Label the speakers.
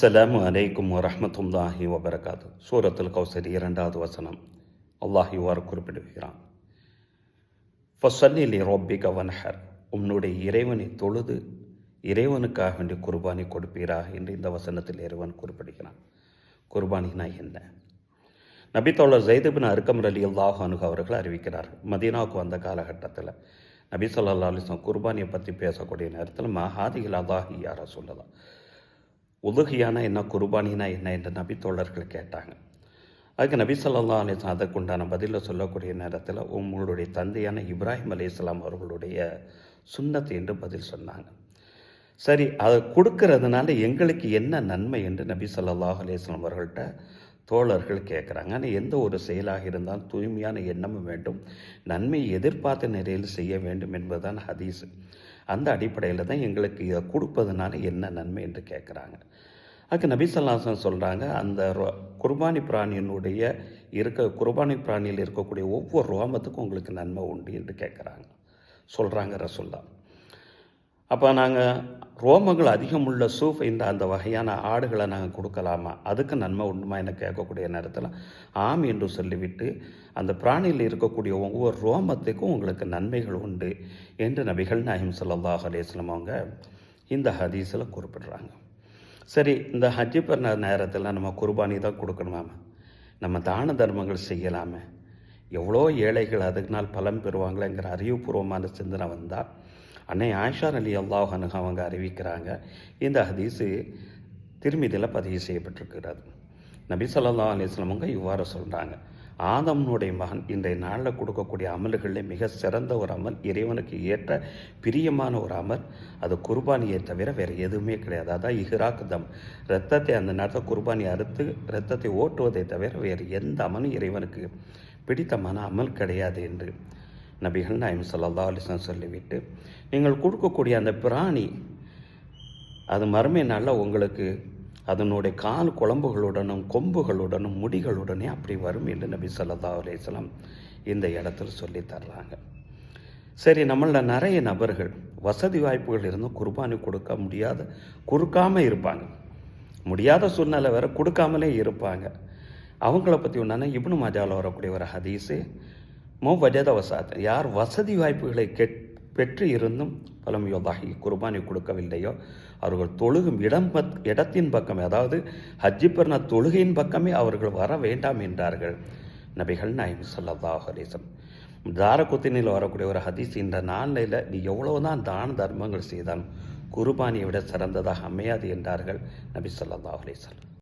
Speaker 1: அஸ்ஸலாமு அலைக்கும் வரஹ்மத்துல்லாஹி வபரகாத்து. சூரத்துல் கௌசர் 2வது வசனம். அல்லாஹ் இவ்வாறு குறிப்பிடுகிறான், ஃபஸல்லி லிரப்பிக வன்ஹர், உன்னுடைய இறைவனை தொழுது இறைவனுக்காக வேண்டிய குர்பானி கொடுப்பீரா என்று இந்த வசனத்தில் இறைவன் குறிப்பிடுகிறான். குர்பானினா என்ன? நபித்தோழர் ஸைத் இப்னு அர்கம் ரலியல்லாஹு அன்ஹு அவர்கள் அறிவிக்கிறார், மதீனாவுக்கு வந்த காலகட்டத்தில் நபி ஸல்லல்லாஹு அலைஹி வஸல்லம் குர்பானியை பற்றி பேசக்கூடிய நேரத்தில் மஹாதிகள் அல்லாஹி யா ரசூலல்லாஹ், உதுகியானா என்ன, குர்பானினா என்ன என்று நபி தோழர்கள் கேட்டாங்க. அதுக்கு நபி ஸல்லல்லாஹு அலைஹி வஸல்லம் அதற்குண்டான பதிலில் சொல்லக்கூடிய நேரத்தில் உங்களுடைய தந்தையான இப்ராஹிம் அலைஹிஸ்ஸலாம் அவர்களுடைய சுன்னத் என்று பதில் சொன்னாங்க. சரி, அதை கொடுக்கறதுனால எங்களுக்கு என்ன நன்மை என்று நபி ஸல்லல்லாஹு அலைஹி வஸல்லம் அவர்கள்ட்ட தோழர்கள் கேட்குறாங்க. ஆனால் எந்த ஒரு செயலாக இருந்தாலும் தூய்மையான எண்ணமும் வேண்டும், நன்மையை எதிர்பார்த்த நிலையில் செய்ய வேண்டும் என்பதுதான் ஹதீஸ். அந்த அடிப்படையில் தான் எங்களுக்கு இதை கொடுப்பதுனால என்ன நன்மை என்று கேட்குறாங்க. அதுக்கு நபி ஸல்லல்லாஹு அலைஹி வஸல்லம் சொல்கிறாங்க, அந்த குர்பானி பிராணியினுடைய குர்பானி பிராணியில் இருக்கக்கூடிய ஒவ்வொரு ரோமத்துக்கும் உங்களுக்கு நன்மை உண்டு என்று கேட்குறாங்க, சொல்கிறாங்க ரசூலுல்லாஹ். அப்போ நாங்கள் ரோமங்கள் அதிகம் உள்ள சூஃப் இந்த அந்த வகையான ஆடுகளை நாங்கள் கொடுக்கலாமா, அதுக்கு நன்மை உண்டுமா என கேட்கக்கூடிய நேரத்தில் ஆம் என்று சொல்லிவிட்டு, அந்த பிராணியில் இருக்கக்கூடிய ஒவ்வொரு ரோமத்துக்கும் உங்களுக்கு நன்மைகள் உண்டு என்று நபிகள் நாயகம் ஸல்லல்லாஹு அலைஹி வஸல்லம் அவங்க இந்த ஹதீஸில் குறிப்பிடுறாங்க. சரி, இந்த ஹஜ்ஜி பண்ண நேரத்தில் நம்ம குர்பானி தான் கொடுக்கணுமாமா, நம்ம தான தர்மங்கள் செய்யலாமே, எவ்வளோ ஏழைகள் அதுக்குனால் பலன் பெறுவாங்களேங்கிற அறிவுபூர்வமான சிந்தனை வந்தால் அன்னை ஆயிஷா ரலியல்லாஹு அன்ஹா அவங்க அறிவிக்கிறாங்க. இந்த ஹதீஸு திர்மிதியில் பதிவு செய்யப்பட்டிருக்கிறது. நபி ஸல்லல்லாஹு அலைஹி வஸல்லம் அவங்க இவ்வாறு சொல்கிறாங்க, ஆதம்னுடைய மகன் இன்றைய நாளில் கொடுக்கக்கூடிய அமல்களில் மிக சிறந்த ஒரு அமல், இறைவனுக்கு ஏற்ற பிரியமான ஒரு அமல், அது குர்பானியை தவிர வேறு எதுவுமே கிடையாது. அதான் இஹ்ராக் தம், இரத்தத்தை அந்த நேரத்தை குர்பானி அறுத்து இரத்தத்தை ஓட்டுவதை தவிர வேறு எந்த அமலும் இறைவனுக்கு பிடித்தமான அமல் கிடையாது என்று நபிகள் நாயகம் ஸல்லல்லாஹு அலைஹி வஸல்லம் சொல்லிவிட்டு, நீங்கள் கொடுக்கக்கூடிய அந்த பிராணி அது மறுமை நாளில் உங்களுக்கு அதனுடைய கால் குழம்புகளுடனும் கொம்புகளுடனும் முடிகளுடனே அப்படி வரும் என்று நபி ஸல்லல்லாஹு அலைஹி வஸல்லம் இந்த இடத்துல சொல்லி தர்றாங்க. சரி, நம்மள நிறைய நபர்கள் வசதி வாய்ப்புகள் இருந்தும் குர்பானி கொடுக்காமல் இருப்பாங்க, முடியாத சூழ்நிலை வேற கொடுக்காமலே இருப்பாங்க. அவங்கள பற்றி ஒன்றான இப்னு மாஜாவில் வரக்கூடிய ஒரு ஹதீஸு, வஜத வசாத், யார் வசதி வாய்ப்புகளை பெற்று இருந்தும் பலம் யோதாகி குர்பானி கொடுக்கவில்லையோ அவர்கள் தொழுகும் இடத்தின் பக்கமே, அதாவது ஹஜ்ஜி பெருநா தொழுகையின் பக்கமே அவர்கள் வர வேண்டாம் என்றார்கள் நபிகள் நாயகம் ஸல்லல்லாஹு அலைஹி வஸல்லம். தாரகுத்தினில் வரக்கூடிய ஒரு ஹதீஸ், இந்த நாளில் நீ எவ்வளவுதான் தான தர்மங்கள் செய்தாலும் குர்பானியை விட சிறந்ததாக அமையாது என்றார்கள் நபி ஸல்லல்லாஹு அலைஹி வஸல்லம்.